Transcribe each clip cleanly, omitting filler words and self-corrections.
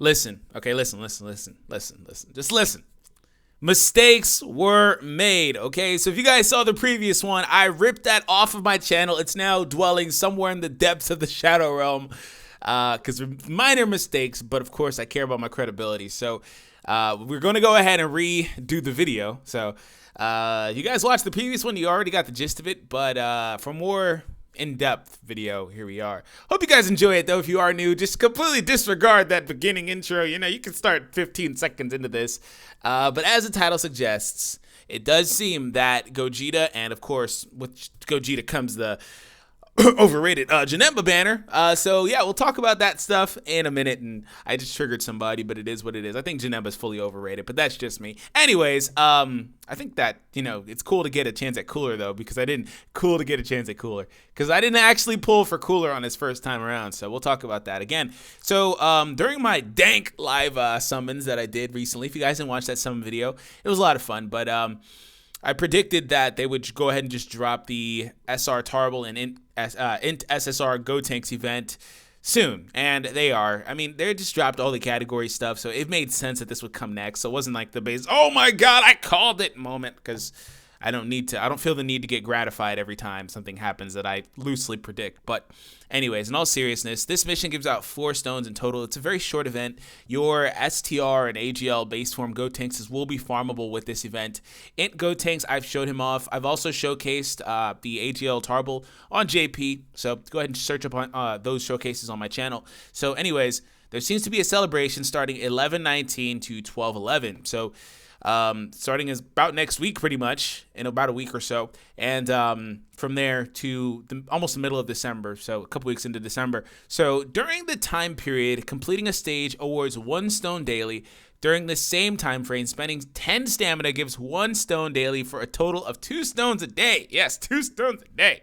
Listen, okay, listen. Just listen. Mistakes were made, okay? So if you guys saw the previous one, I ripped that off of my channel. It's now dwelling somewhere in the depths of the Shadow Realm because minor mistakes, but of course I care about my credibility. So we're going to go ahead and redo the video. So you guys watched the previous one, you already got the gist of it, but for more in-depth video, here we are. Hope you guys enjoy it though. If you are new, just completely disregard that beginning intro. You know, you can start 15 seconds into this, but as the title suggests, it does seem that Gogeta, and of course with Gogeta comes the overrated JANEMBA banner. So yeah, we'll talk about that stuff in a minute. And I just triggered somebody, but it is what it is. I think JANEMBA is fully overrated, but that's just me. Anyways, I think that, you know, it's cool to get a chance at Cooler though, because I didn't actually pull for Cooler on his first time around. So we'll talk about that again. So during my dank live summons that I did recently, if you guys didn't watch that summon video, it was a lot of fun, but I predicted that they would go ahead and just drop the SR Tarble and INT SSR Gotenks event soon, and they are. I mean, they just dropped all the category stuff, so it made sense that this would come next. So it wasn't like the base, oh my god, I called it moment, because I don't feel the need to get gratified every time something happens that I loosely predict. But anyways, in all seriousness, this mission gives out 4 stones in total. It's a very short event. Your STR and AGL base form Gotenks will be farmable with this event. INT Gotenks, I've showed him off. I've also showcased the AGL Tarble on JP, so go ahead and search up on those showcases on my channel. So anyways, there seems to be a celebration starting 11/19 to 12/11. So starting is about next week, pretty much in about a week or so, and from there to almost the middle of December, so a couple weeks into December. So during the time period, completing a stage awards 1 stone daily. During the same time frame, spending 10 stamina gives 1 stone daily for a total of 2 stones a day. Yes, 2 stones a day.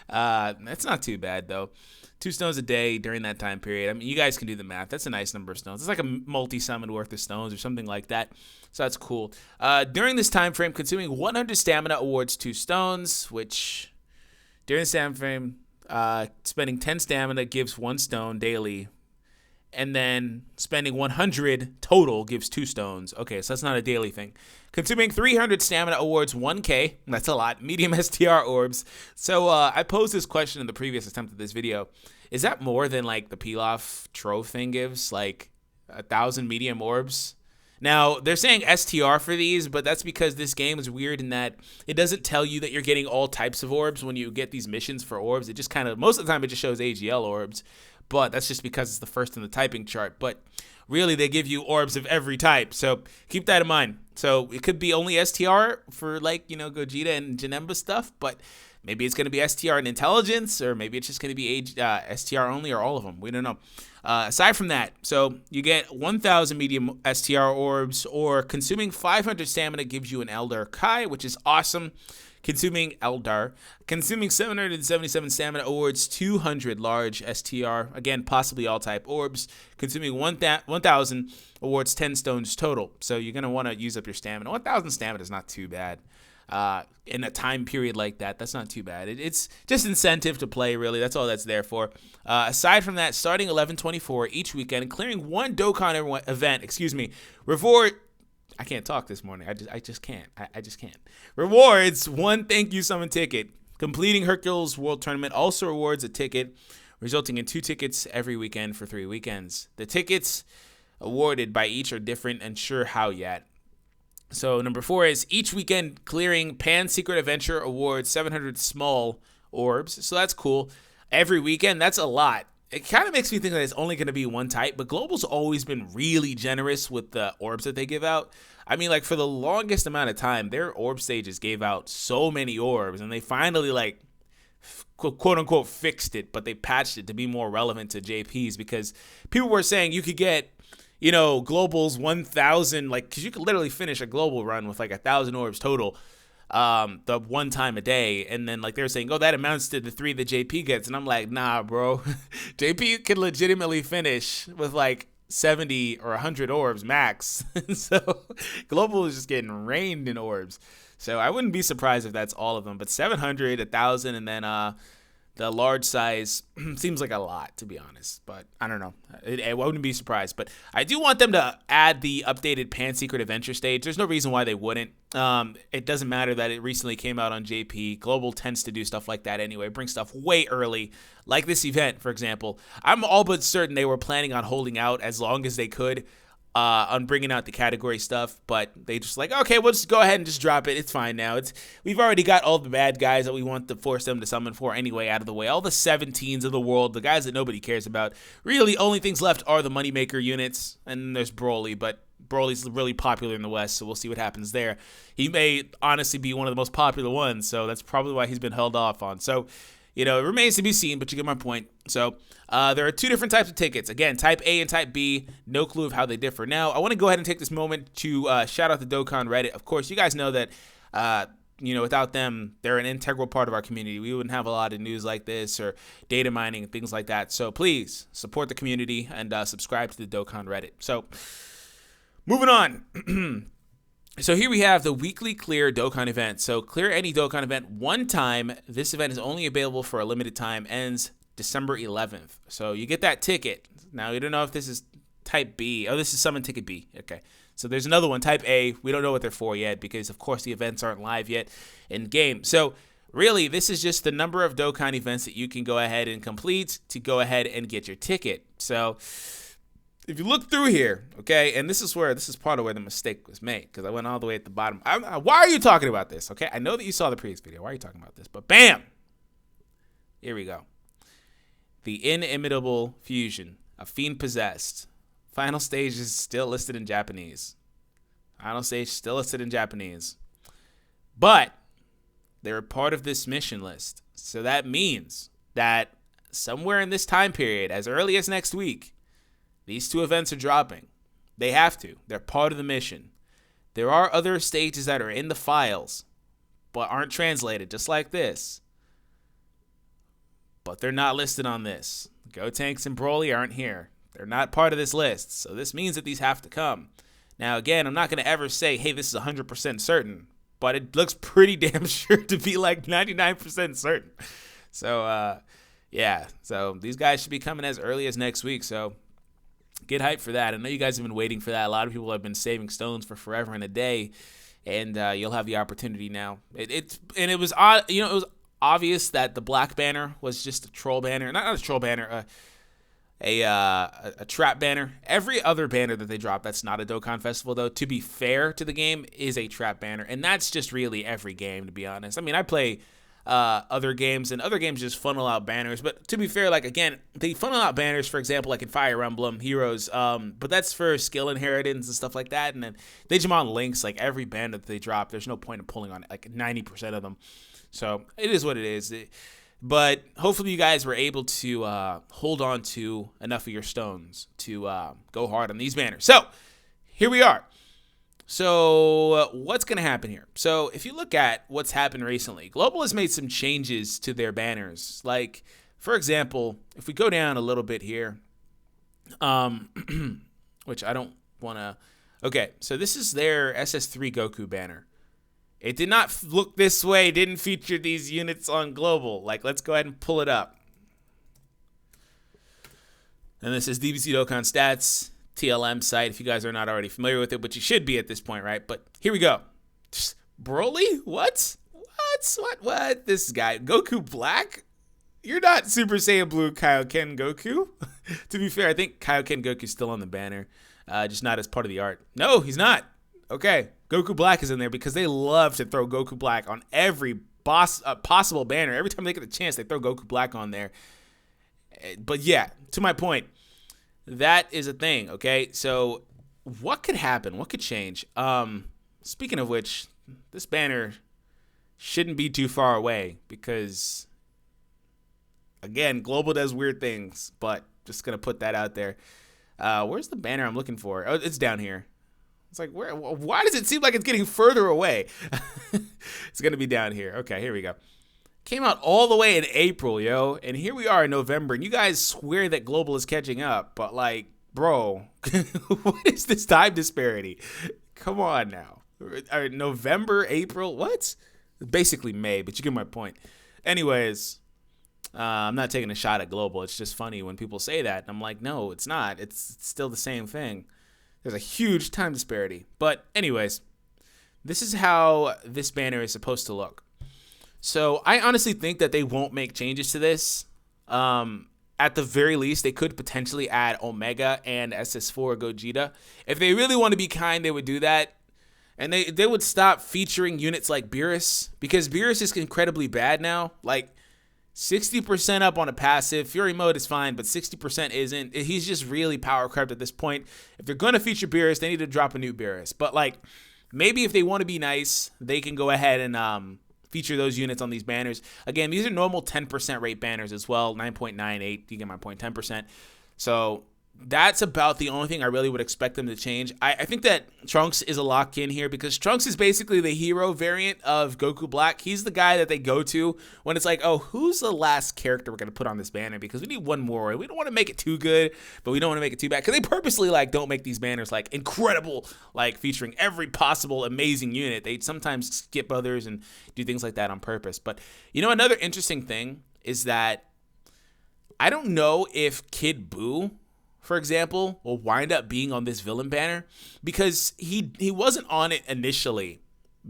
That's not too bad though. 2 stones a day during that time period. I mean, you guys can do the math. That's a nice number of stones. It's like a multi-summon worth of stones or something like that. So that's cool. During this time frame, consuming 100 stamina awards 2 stones, which during this time frame, spending 10 stamina gives 1 stone daily. And then spending 100 total gives 2 stones. Okay, so that's not a daily thing. Consuming 300 stamina awards 1k. That's a lot. Medium STR orbs. So I posed this question in the previous attempt at this video. Is that more than like the Pilaf Trove thing gives? Like 1,000 medium orbs? Now, they're saying STR for these, but that's because this game is weird in that it doesn't tell you that you're getting all types of orbs when you get these missions for orbs. It just kind of, most of the time it just shows AGL orbs. But that's just because it's the first in the typing chart. But really, they give you orbs of every type. So keep that in mind. So it could be only STR for, like, you know, Gogeta and JANEMBA stuff. But maybe it's going to be STR and intelligence. Or maybe it's just going to be STR only, or all of them. We don't know. Aside from that, so you get 1,000 medium STR orbs. Or consuming 500 stamina gives you an Eldar Kai, which is awesome. Consuming 777 stamina awards 200 large STR, again possibly all type orbs. Consuming 1,000 awards 10 stones total. So you're gonna want to use up your stamina. 1,000 stamina is not too bad in a time period like that. That's not too bad. It's just incentive to play, really. That's all that's there for. Aside from that, starting 11/24 each weekend and clearing 1 Dokkan event, reward. I can't talk this morning. I just can't. I just can't. Rewards 1 thank you summon ticket. Completing Hercules World Tournament also rewards a ticket, resulting in 2 tickets every weekend for 3 weekends. The tickets awarded by each are different and sure how yet. So number 4 is each weekend clearing Pan Secret Adventure awards 700 small orbs. So that's cool. Every weekend, that's a lot. It kind of makes me think that it's only going to be 1 type, but Global's always been really generous with the orbs that they give out. I mean, like, for the longest amount of time, their orb stages gave out so many orbs, and they finally, like, quote-unquote fixed it, but they patched it to be more relevant to JP's, because people were saying you could get, you know, Global's 1,000, like, because you could literally finish a Global run with, like, 1,000 orbs total. The 1 time a day, and then like they were saying, oh, that amounts to the 3 that JP gets, and I'm like, nah, bro. JP can legitimately finish with like 70 or 100 orbs max. So Global is just getting rained in orbs. So I wouldn't be surprised if that's all of them, but 700, 1,000, and then The large size seems like a lot, to be honest, but I don't know. I wouldn't be surprised, but I do want them to add the updated Pan Secret Adventure stage. There's no reason why they wouldn't. It doesn't matter that it recently came out on JP. Global tends to do stuff like that anyway, bring stuff way early, like this event, for example. I'm all but certain they were planning on holding out as long as they could on bringing out the category stuff, but they just like, okay, we'll just go ahead and just drop it. It's fine now. We've already got all the bad guys that we want to force them to summon for anyway out of the way. All the 17s of the world, the guys that nobody cares about. Really, only things left are the moneymaker units, and there's Broly, but Broly's really popular in the West, so we'll see what happens there. He may honestly be one of the most popular ones, so that's probably why he's been held off on. So, it remains to be seen, but you get my point. So there are two different types of tickets. Again, Type A and Type B. No clue of how they differ. Now, I want to go ahead and take this moment to shout out the Dokkan Reddit. Of course, you guys know that, without them, they're an integral part of our community. We wouldn't have a lot of news like this or data mining and things like that. So please support the community and subscribe to the Dokkan Reddit. So moving on. So here we have the weekly clear Dokkan event. So clear any Dokkan event one time. This event is only available for a limited time, ends December 11th. So you get that ticket. Now, you don't know if this is Type B. Oh, this is Summon Ticket B. Okay. So there's another one, Type A. We don't know what they're for yet because, of course, the events aren't live yet in game. So really, this is just the number of Dokkan events that you can go ahead and complete to go ahead and get your ticket. So if you look through here, okay, and this is part of where the mistake was made because I went all the way at the bottom. Why are you talking about this? Okay, I know that you saw the previous video. Why are you talking about this? But bam, here we go. The inimitable fusion of Fiend Possessed. Final stage is still listed in Japanese. Final stage still listed in Japanese. But they're a part of this mission list. So that means that somewhere in this time period, as early as next week, these two events are dropping. They have to. They're part of the mission. There are other stages that are in the files, but aren't translated, just like this. But they're not listed on this. Gotenks and Broly aren't here. They're not part of this list. So this means that these have to come. Now, again, I'm not going to ever say, hey, this is 100% certain. But it looks pretty damn sure to be like 99% certain. So, yeah. So these guys should be coming as early as next week. So get hyped for that. I know you guys have been waiting for that. A lot of people have been saving stones for forever and a day. And you'll have the opportunity now. It was obvious that the black banner was just a troll banner. Not a troll banner, a trap banner. Every other banner that they drop that's not a Dokkan Festival, though, to be fair to the game, is a trap banner. And that's just really every game, to be honest. I mean, I play other games, and other games just funnel out banners. But to be fair, like, again, they funnel out banners, for example, like in Fire Emblem Heroes. But that's for skill inheritance and stuff like that. And then Digimon Links, like every banner that they drop, there's no point in pulling on it, like 90% of them. So it is what it is. But hopefully you guys were able to hold on to enough of your stones to go hard on these banners. So here we are. So what's going to happen here? So if you look at what's happened recently, Global has made some changes to their banners. Like, for example, if we go down a little bit here, which I don't want to. Okay, so this is their SS3 Goku banner. It did not look this way. It didn't feature these units on Global. Like, let's go ahead and pull it up. And this is DBC Dokkan Stats, TLM site, if you guys are not already familiar with it, but you should be at this point, right? But here we go. Broly? What? What? This guy. Goku Black? You're not Super Saiyan Blue Kaioken Goku. To be fair, I think Kaioken Goku's still on the banner, just not as part of the art. No, he's not. Okay, Goku Black is in there because they love to throw Goku Black on every possible banner. Every time they get a chance, they throw Goku Black on there. But yeah, to my point, that is a thing, okay? So what could happen? What could change? Speaking of which, this banner shouldn't be too far away because, again, Global does weird things, but just going to put that out there. Where's the banner I'm looking for? Oh, it's down here. It's like, why does it seem like it's getting further away? It's going to be down here. Okay, here we go. Came out all the way in April, yo. And here we are in November. And you guys swear that Global is catching up. But, like, bro, what is this time disparity? Come on now. November, April, what? Basically May, but you get my point. Anyways, I'm not taking a shot at global. It's just funny when people say that. I'm like, no, it's not. It's still the same thing. There's a huge time disparity. But anyways, this is how this banner is supposed to look. So I honestly think that they won't make changes to this. At the very least, they could potentially add Omega and SS4 Gogeta. If they really want to be kind, they would do that. And they would stop featuring units like Beerus, because Beerus is incredibly bad now. Like 60% up on a passive. Fury mode is fine, but 60% isn't. He's just really power crept at this point. If they're going to feature Beerus, they need to drop a new Beerus. But like, maybe if they want to be nice, they can go ahead and feature those units on these banners. Again, these are normal 10% rate banners as well. 9.98, you get my point, 10%. So that's about the only thing I really would expect them to change. I think that Trunks is a lock-in here, because Trunks is basically the hero variant of Goku Black. He's the guy that they go to when it's like, oh, who's the last character we're going to put on this banner? Because we need one more. We don't want to make it too good, but we don't want to make it too bad. Because they purposely like don't make these banners like incredible, like featuring every possible amazing unit. They sometimes skip others and do things like that on purpose. But you know, another interesting thing is that I don't know if Kid Buu, for example, will wind up being on this villain banner, because he wasn't on it initially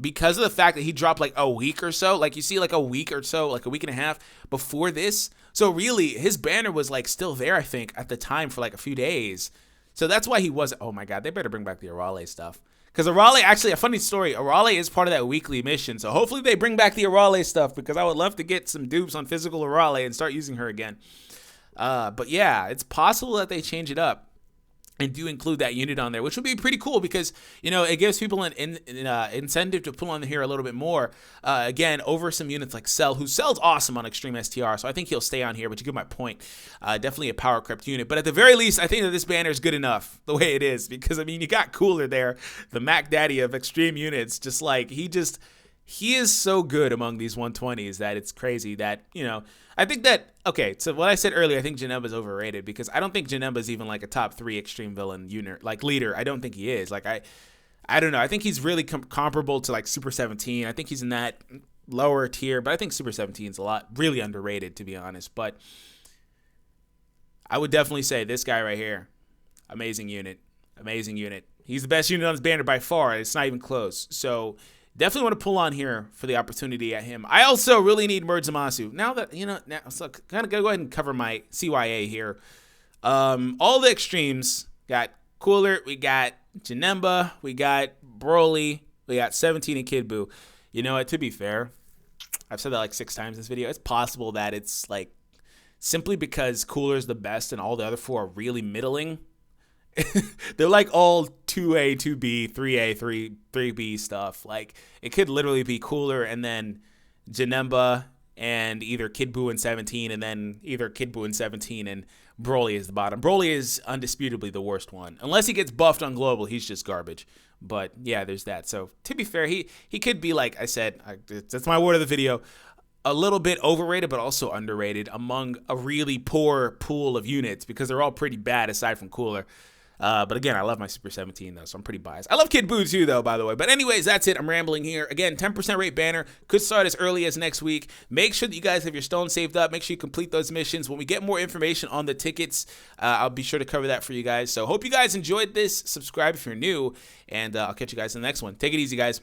because of the fact that he dropped like a week or so. Like you see like a week or so, like a week and a half before this. So really his banner was like still there, I think, at the time for like a few days. So that's why he wasn't. Oh my God, they better bring back the Arale stuff. Because Arale, actually, a funny story, Arale is part of that weekly mission. So hopefully they bring back the Arale stuff, because I would love to get some dupes on physical Arale and start using her again. But yeah, it's possible that they change it up and do include that unit on there, which would be pretty cool, because, you know, it gives people an incentive to pull on here a little bit more, again, over some units like Cell, who Cell's awesome on Extreme STR, so I think he'll stay on here, but you get my point. Definitely a power crept unit, but at the very least, I think that this banner is good enough the way it is, because, I mean, you got Cooler there, the Mac Daddy of Extreme units, just like, he is so good among these 120s that it's crazy that, you know, I think that, okay, so what I said earlier, I think JANEMBA is overrated, because I don't think JANEMBA is even like a top 3 extreme villain unit, like leader. I don't think he is. Like, I don't know. I think he's really comparable to like Super 17. I think he's in that lower tier, but I think Super 17 is really underrated, to be honest. But I would definitely say this guy right here, amazing unit, amazing unit. He's the best unit on this banner by far. It's not even close. So definitely want to pull on here for the opportunity at him. I also really need Merge Zamasu. Now that, you know, so kind of go ahead and cover my CYA here. All the extremes, got Cooler, we got JANEMBA, we got Broly, we got 17 and Kid Buu. You know what, to be fair, I've said that like 6 times in this video. It's possible that it's like simply because Cooler's the best and all the other 4 are really middling. They're like all 2A, 2B, 3A, 3B stuff. Like, it could literally be Cooler and then JANEMBA and either Kid Buu and 17, and then either Kid Buu and 17 and Broly is the bottom. Broly is undisputably the worst one. Unless he gets buffed on global, he's just garbage. But yeah, there's that. So to be fair, he could be, like I said, that's my word of the video, a little bit overrated, but also underrated among a really poor pool of units, because they're all pretty bad aside from Cooler. But again, I love my Super 17 though, so I'm pretty biased. I love Kid Buu too though, by the way. But anyways, that's it. I'm rambling here. Again, 10% rate banner could start as early as next week. Make sure that you guys have your stones saved up. Make sure you complete those missions. When we get more information on the tickets, I'll be sure to cover that for you guys. So hope you guys enjoyed this. Subscribe if you're new, and I'll catch you guys in the next one. Take it easy, guys.